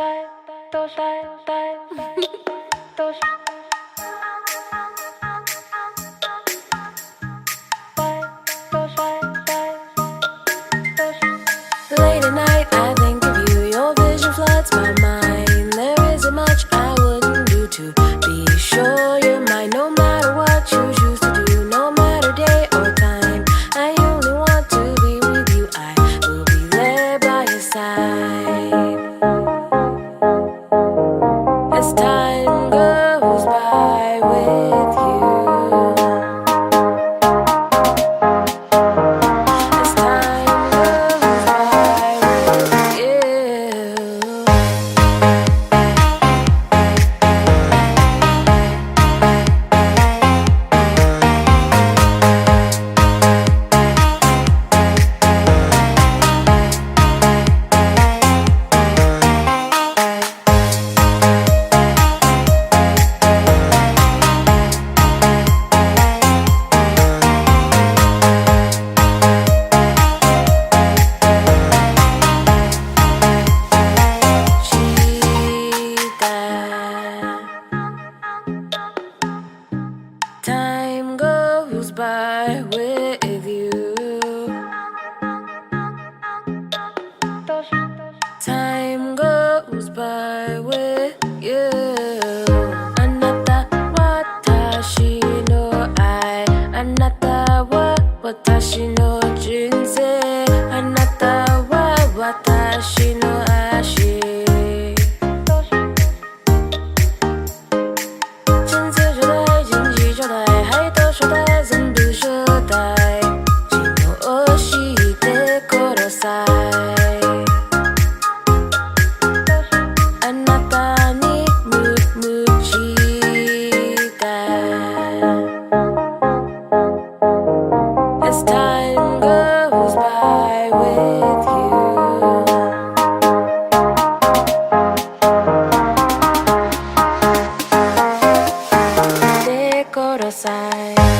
Late at night, I think of you. Your vision floods my mind. There isn't much I wouldn't do to be sure you're mine. No matter what you choose to do, no matter day or time, I only want to be with you. I will be there by your side. As time goes by with you. As time goes by with you. Time goes by with you. Time goes by with you. Anata watashi no ai. Anata wa watashi no jinsei. Anata wa watashi no ashi. 前次招待，近期招待，还都招待，全部招待。気の押してください。あなたに無知が As time goes by with you. De corazón.